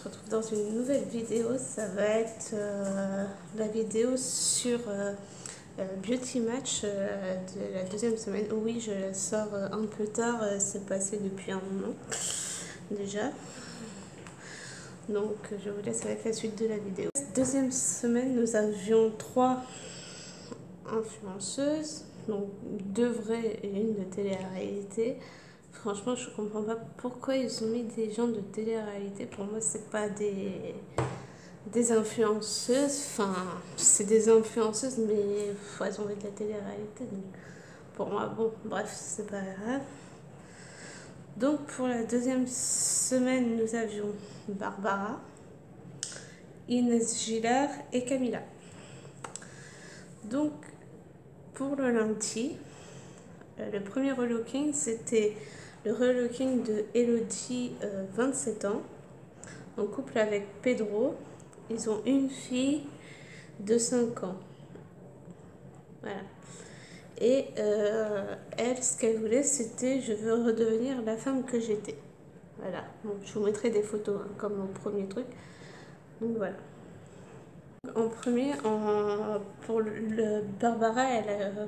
se retrouve dans une nouvelle vidéo. Ça va être la vidéo sur Beauty Match de la deuxième semaine. Oui, je la sors un peu tard, c'est passé depuis un moment déjà. Donc je vous laisse avec la suite de la vidéo. Deuxième semaine, nous avions 3 influenceuses, donc 2 vraies et une de télé-réalité. Franchement, je comprends pas pourquoi ils ont mis des gens de télé-réalité. Pour moi, c'est pas des influenceuses. Enfin, c'est des influenceuses, mais elles ont fait de la télé-réalité. Donc, pour moi, bon, bref, c'est pas grave. Donc, pour la deuxième semaine, nous avions Barbara, Inès Gillard et Camilla. Donc, pour le lundi, le premier relooking, c'était le relooking de Elodie, 27 ans, en couple avec Pedro. Ils ont une fille de 5 ans. Voilà. Et elle, ce qu'elle voulait, c'était je veux redevenir la femme que j'étais. Voilà. Bon, je vous mettrai des photos, hein, comme mon premier truc. Donc voilà. En premier, pour le Barbara,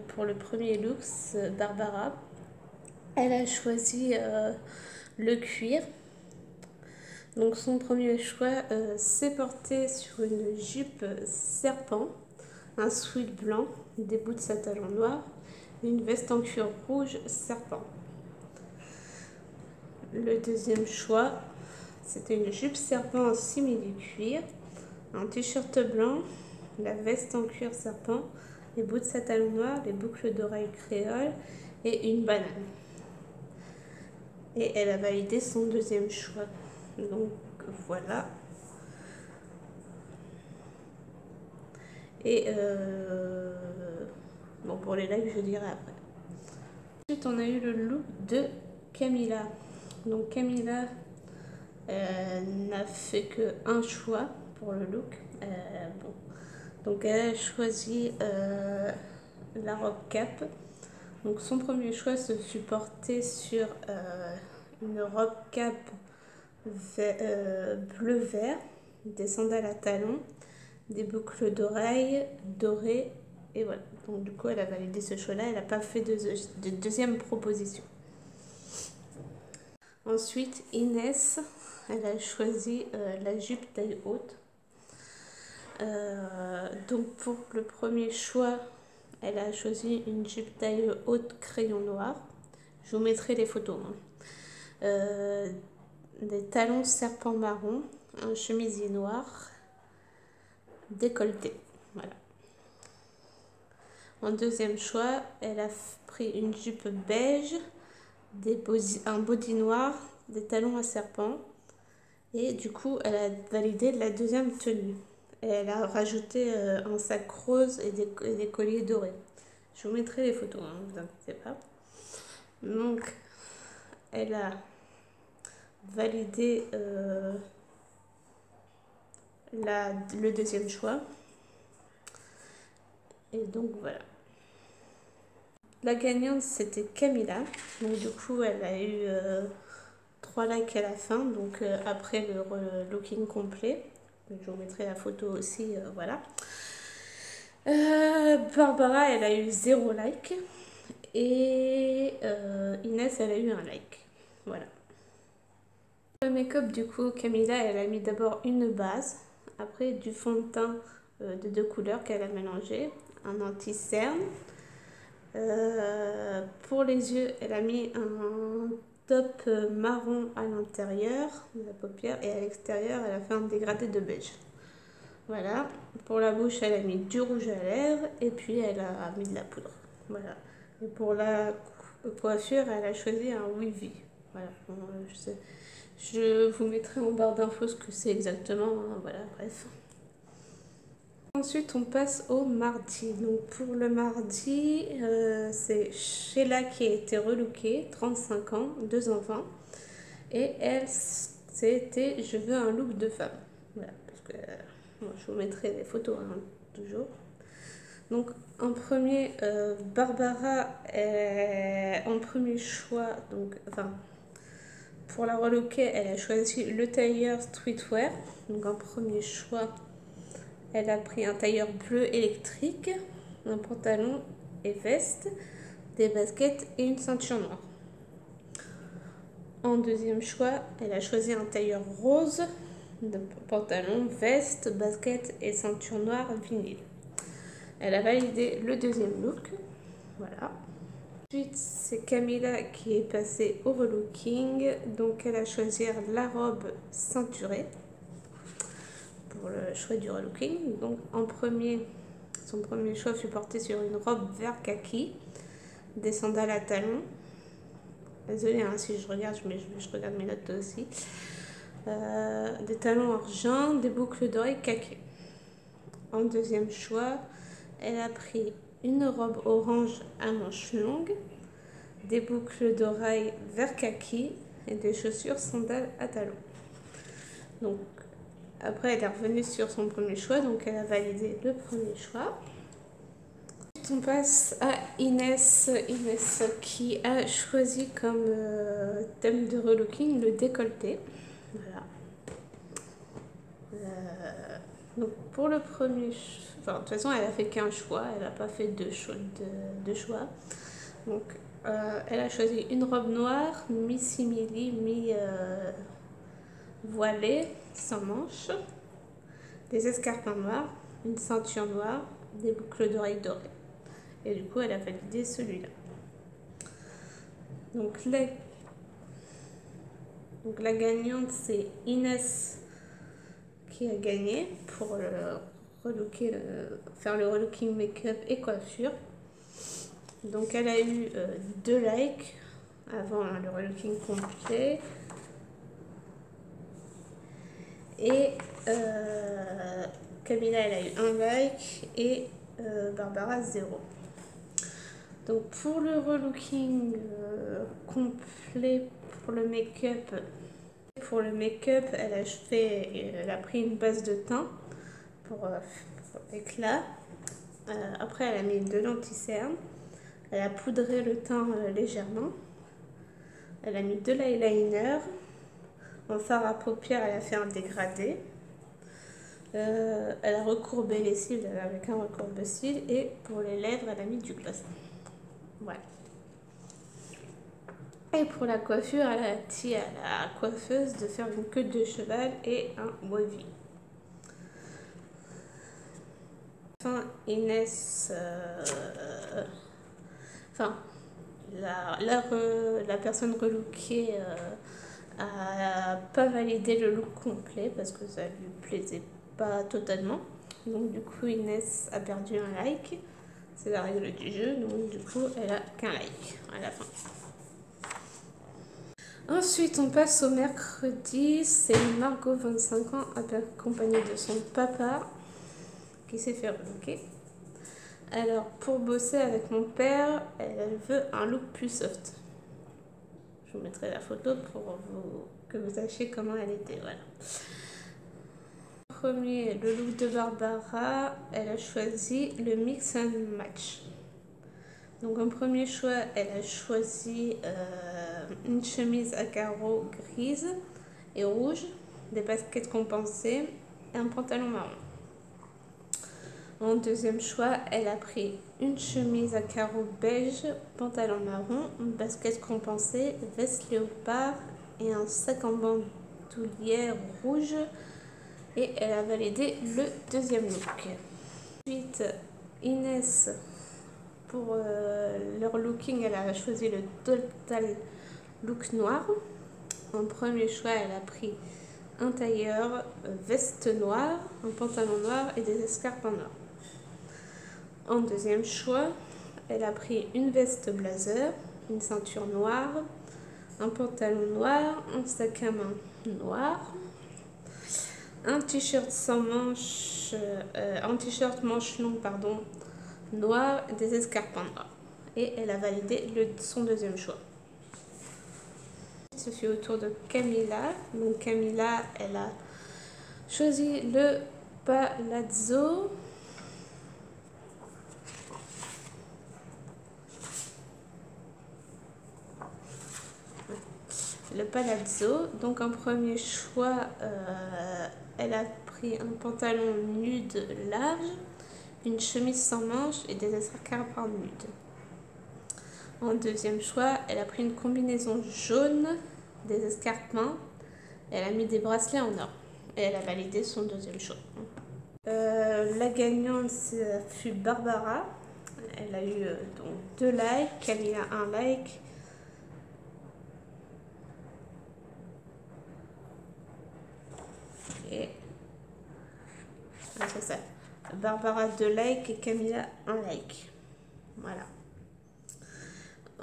pour le premier look, Barbara, elle a choisi le cuir. Donc son premier choix s'est porté sur une jupe serpent, un sweat blanc, des bouts de satin noir, une veste en cuir rouge serpent. Le deuxième choix, c'était une jupe serpent en simili-cuir, un t-shirt blanc, la veste en cuir serpent, les bouts de satin noir, les boucles d'oreilles créole et une banane. Et elle a validé son deuxième choix. Donc voilà. Et bon, pour les likes, je dirai après. Ensuite, on a eu le look de Camilla. Donc Camilla n'a fait qu'un choix pour le look. Bon. Donc elle a choisi la robe cap. Donc son premier choix se fut porté sur une robe cap bleu-vert, des sandales à talons, des boucles d'oreilles dorées. Et voilà, donc du coup elle a validé ce choix-là, elle n'a pas fait de deuxième proposition. Ensuite, Inès, elle a choisi la jupe taille haute. Donc pour le premier choix, elle a choisi une jupe taille haute crayon noir. Je vous mettrai les photos. Des talons serpent marron, un chemisier noir, décolleté. Voilà. En deuxième choix, elle a pris une jupe beige, un body noir, des talons à serpent. Et du coup, elle a validé la deuxième tenue. Et elle a rajouté un sac rose et des colliers dorés. Je vous mettrai les photos, hein, ne vous inquiétez pas. Donc, elle a validé le deuxième choix. Et donc, voilà. La gagnante, c'était Camilla. Donc, du coup, elle a eu 3 likes à la fin. Donc, après le looking complet. Je vous mettrai la photo aussi, voilà. Barbara, elle a eu 0 like. Et Inès, elle a eu 1 like. Voilà. Le make-up, du coup, Camilla, elle a mis d'abord une base. Après, du fond de teint de 2 couleurs qu'elle a mélangé. Un anti-cerne. Pour les yeux, elle a mis un top marron à l'intérieur de la paupière. Et à l'extérieur, elle a fait un dégradé de beige. Voilà, pour la bouche, elle a mis du rouge à lèvres et puis elle a mis de la poudre. Voilà. Et pour la coiffure, elle a choisi un wavy. Voilà, bon, je vous mettrai en barre d'infos ce que c'est exactement. Hein, voilà, bref. Ensuite, on passe au mardi. Donc, pour le mardi, c'est Sheila qui a été relookée, 35 ans, 2 enfants. Et elle, c'était je veux un look de femme. Voilà, parce que. Bon, je vous mettrai des photos, hein, toujours. Donc, en premier, Barbara, en premier choix, donc, enfin, Pour la relooker, elle a choisi le tailleur streetwear. Donc en premier choix, elle a pris un tailleur bleu électrique, un pantalon et veste, des baskets et une ceinture noire. En deuxième choix, elle a choisi un tailleur rose, de pantalon, veste, basket et ceinture noire vinyle. Elle a validé le deuxième look. Voilà. Ensuite, c'est Camilla qui est passée au relooking. Donc, elle a choisi la robe ceinturée pour le choix du relooking. Donc, son premier choix fut porté sur une robe vert kaki, des sandales à talons. Désolée hein, si je regarde, je regarde mes notes aussi. Des talons argent, des boucles d'oreilles kaki. En deuxième choix, elle a pris une robe orange à manches longues, des boucles d'oreilles vert kaki et des chaussures sandales à talons. Donc, après, elle est revenue sur son premier choix, donc elle a validé le premier choix. On passe à Inès qui a choisi comme thème de relooking le décolleté. Voilà. Donc pour le premier, enfin de toute façon elle a fait qu'un choix, elle n'a pas fait deux choix. Donc elle a choisi une robe noire, mi-simili, mi-voilée, sans manches, des escarpins noirs, une ceinture noire, des boucles d'oreilles dorées. Et du coup elle a validé celui-là. Donc la gagnante c'est Inès qui a gagné pour faire le relooking make-up et coiffure. Donc elle a eu 2 likes avant le relooking complet. Et Camilla elle a eu 1 like et Barbara 0. Donc pour le relooking complet pour le make-up, elle a pris une base de teint pour l'éclat. Après, elle a mis de l'anti-cerne. Elle a poudré le teint légèrement. Elle a mis de l'eyeliner. En fard à paupières, elle a fait un dégradé. Elle a recourbé les cils avec un recourbe-cils. Et pour les lèvres, elle a mis du gloss. Voilà. Et pour la coiffure, elle a dit à la coiffeuse de faire une queue de cheval et un wavy. Enfin, Inès... la personne relookée a pas validé le look complet parce que ça lui plaisait pas totalement. Donc du coup, Inès a perdu un like. C'est la règle du jeu, donc du coup, elle a qu'un like à la fin. Ensuite, on passe au mercredi. C'est Margot, 25 ans, accompagnée de son papa, qui s'est fait relooker. Alors, pour bosser avec mon père, elle veut un look plus soft. Je vous mettrai la photo pour que vous sachiez comment elle était. Voilà. Premier, le look de Barbara, elle a choisi le mix and match. Donc en premier choix, elle a choisi une chemise à carreaux grise et rouge, des baskets compensées et un pantalon marron. En deuxième choix, elle a pris une chemise à carreaux beige, pantalon marron, une basket compensée, veste léopard et un sac en bandoulière rouge. Et elle a validé le deuxième look. Ensuite, Inès, pour leur looking, elle a choisi le total look noir. En premier choix, elle a pris un tailleur, veste noire, un pantalon noir et des escarpins noirs. En deuxième choix, elle a pris une veste blazer, une ceinture noire, un pantalon noir, un sac à main noir, un t-shirt sans manches, un t-shirt manche longue noir et des escarpins noirs. Et elle a validé son deuxième choix. Ce fut au tour de Camilla. Donc Camilla, elle a choisi le palazzo. Le palazzo. Donc en premier choix, elle a pris un pantalon nude large, une chemise sans manches et des escarpins nudes. En deuxième choix, elle a pris une combinaison jaune, des escarpins, et elle a mis des bracelets en or. Et elle a validé son deuxième choix. La gagnante fut Barbara. Elle a eu donc 2 likes, Camilla 1 like. Et c'est ça. Barbara 2 likes et Camilla 1 like. Voilà.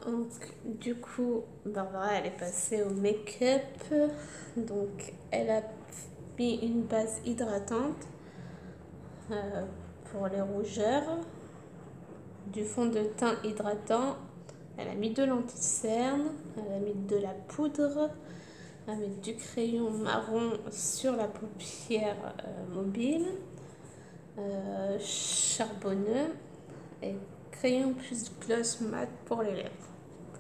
Donc, du coup, Barbara, elle est passée au make-up. Donc, elle a mis une base hydratante pour les rougeurs, du fond de teint hydratant. Elle a mis de l'anti-cerne, elle a mis de la poudre, elle a mis du crayon marron sur la paupière mobile, charbonneux et crayon plus gloss mat pour les lèvres.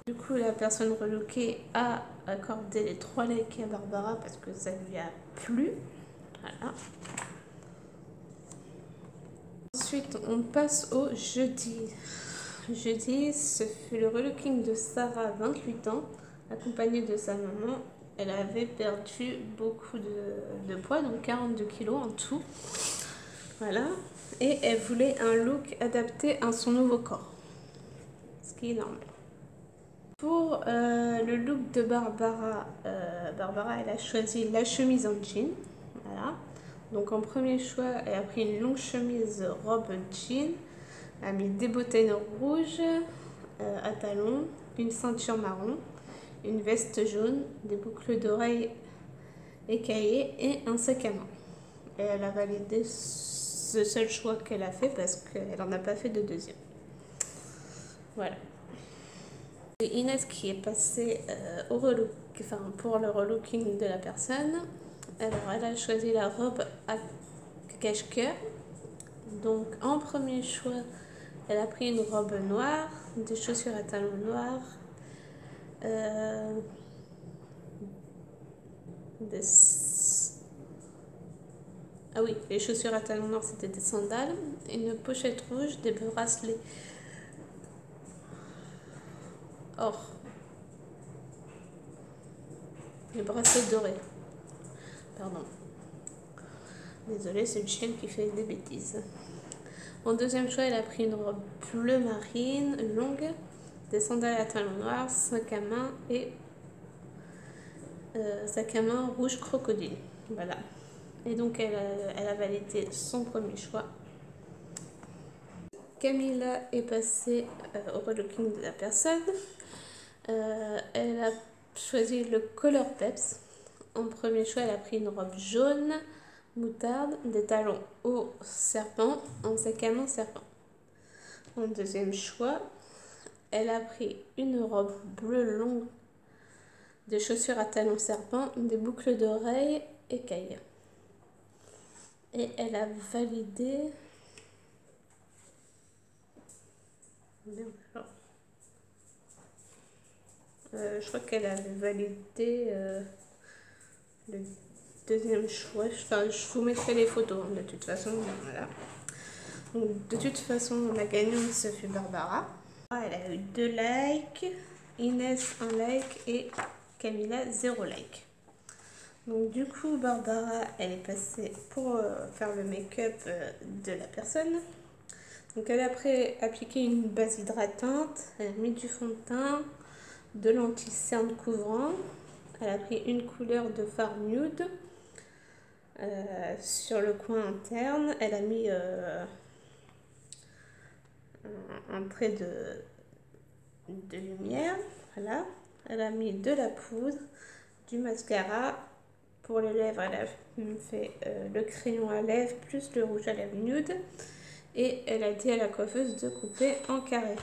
Du coup, la personne relookée a accordé les 3 likes à Barbara parce que ça lui a plu. Voilà. Ensuite, on passe au jeudi. Jeudi, ce fut le relooking de Sarah, 28 ans, accompagnée de sa maman. Elle avait perdu beaucoup de poids, donc 42 kilos en tout. Voilà. Et elle voulait un look adapté à son nouveau corps, ce qui est normal. Pour le look de Barbara, Barbara, elle a choisi la chemise en jean. Voilà. Donc en premier choix, elle a pris une longue chemise robe jean. Elle a mis des bottines rouges à talons, une ceinture marron, une veste jaune, des boucles d'oreilles écaillées et un sac à main. Et elle a validé ce seul choix qu'elle a fait parce qu'elle n'en a pas fait de deuxième. Voilà. C'est Inès qui est passée pour le relooking de la personne. Alors, elle a choisi la robe à cache-cœur. Donc, en premier choix, elle a pris une robe noire, des chaussures à talons noirs, ah oui, les chaussures à talons noirs, c'était des sandales, une pochette rouge, des bracelets or, des bracelets dorés. Pardon. Désolée, c'est une chienne qui fait des bêtises. En deuxième choix, elle a pris une robe bleu marine, longue, des sandales à talons noirs, sac à main et sac à main rouge crocodile. Voilà. Et donc, elle a validé son premier choix. Camilla est passée au relooking de la personne. Elle a choisi le Color Peps. En premier choix, elle a pris une robe jaune, moutarde, des talons hauts serpent, un sac à main serpent. En deuxième choix, elle a pris une robe bleue longue, des chaussures à talons serpent, des boucles d'oreilles écailles. Et elle a validé... je crois qu'elle avait validé le deuxième choix. Enfin, je vous mettrai les photos de toute façon. Voilà. Donc, de toute façon, la gagnante, ce fut Barbara. Elle a eu 2 likes, Inès 1 like et Camilla 0 like. Donc du coup, Barbara, elle est passée pour faire le make-up de la personne. Donc elle a après appliqué une base hydratante, elle a mis du fond de teint, de l'anti-cerne couvrant. Elle a pris une couleur de fard nude sur le coin interne. Elle a mis un trait de lumière. Voilà. Elle a mis de la poudre, du mascara. Pour les lèvres, elle a fait le crayon à lèvres plus le rouge à lèvres nude. Et elle a dit à la coiffeuse de couper en carré.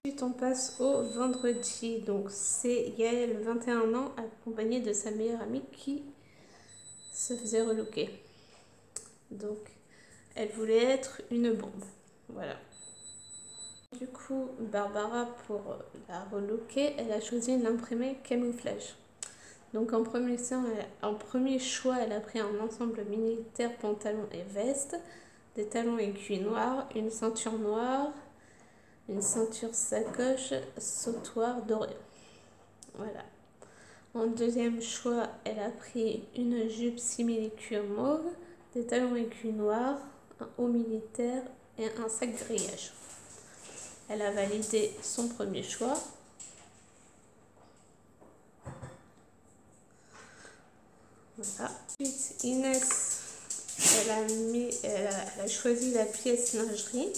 Ensuite, on passe au vendredi. Donc, c'est Yael, 21 ans, accompagnée de sa meilleure amie qui se faisait relooker. Donc, elle voulait être une bombe. Voilà. Du coup, Barbara, pour la relooker, elle a choisi l'imprimé camouflage. Donc en premier choix, elle a pris un ensemble militaire, pantalon et veste, des talons aiguilles noirs, une ceinture noire, une ceinture sacoche, sautoir doré. Voilà. En deuxième choix, elle a pris une jupe simili-cuir mauve, des talons aiguilles noirs, un haut militaire et un sac grillage. Elle a validé son premier choix. Voilà. Ensuite, Inès, elle a choisi la pièce lingerie.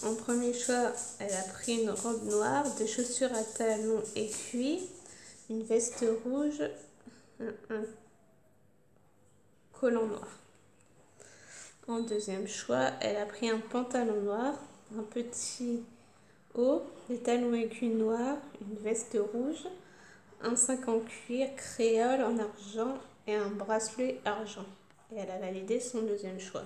En premier choix, elle a pris une robe noire, des chaussures à talons aiguilles, une veste rouge, un collant noir. En deuxième choix, elle a pris un pantalon noir, un petit haut, des talons aiguilles noirs, une veste rouge, un sac en cuir créole en argent et un bracelet argent. Et elle a validé son deuxième choix.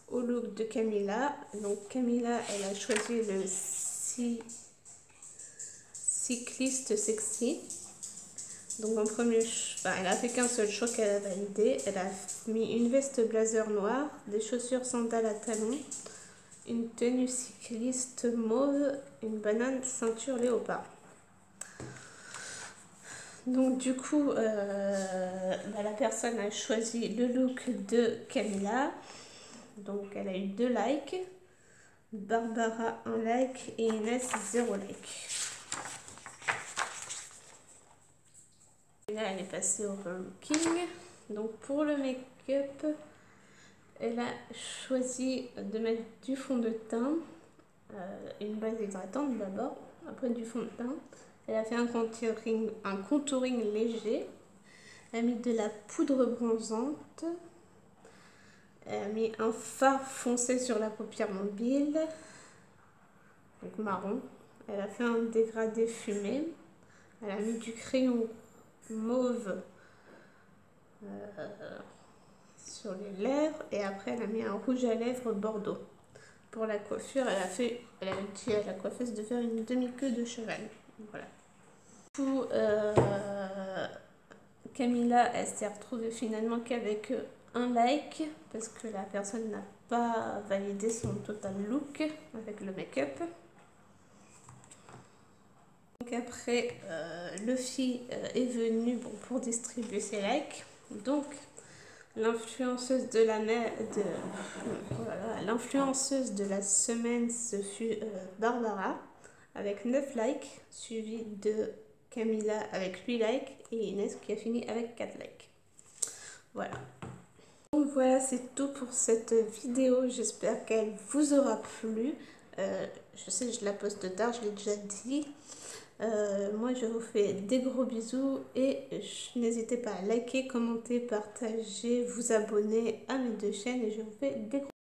Au look de Camilla. Donc Camilla, elle a choisi le cycliste sexy. Donc en premier, elle a fait qu'un seul choix qu'elle a validé. Elle a mis une veste blazer noire, des chaussures sandales à talons, une tenue cycliste mauve, une banane ceinture léopard. Donc du coup, la personne a choisi le look de Camilla. Donc elle a eu 2 likes, Barbara 1 like et Inès 0 like. Et là elle est passée au relooking. Donc pour le make-up, elle a choisi de mettre du fond de teint, une base hydratante d'abord, après du fond de teint. Elle a fait un contouring léger. Elle a mis de la poudre bronzante. Elle a mis un fard foncé sur la paupière mobile, donc marron. Elle a fait un dégradé fumé. Elle a mis du crayon mauve sur les lèvres et après elle a mis un rouge à lèvres bordeaux. Pour la coiffure, elle a dit à la coiffeuse de faire une demi-queue de cheval. Voilà. Du coup, Camilla, elle s'est retrouvée finalement qu'avec un like parce que la personne n'a pas validé son total look avec le make-up. Donc après, Luffy est venu pour distribuer ses likes. Donc l'influenceuse de l'influenceuse de la semaine, ce fut Barbara avec 9 likes, suivi de Camilla avec 8 likes et Inès qui a fini avec 4 likes. Voilà. Donc voilà, c'est tout pour cette vidéo. J'espère qu'elle vous aura plu. Je sais, je la poste tard, je l'ai déjà dit. Moi, je vous fais des gros bisous et n'hésitez pas à liker, commenter, partager, vous abonner à mes 2 chaînes et je vous fais des gros bisous.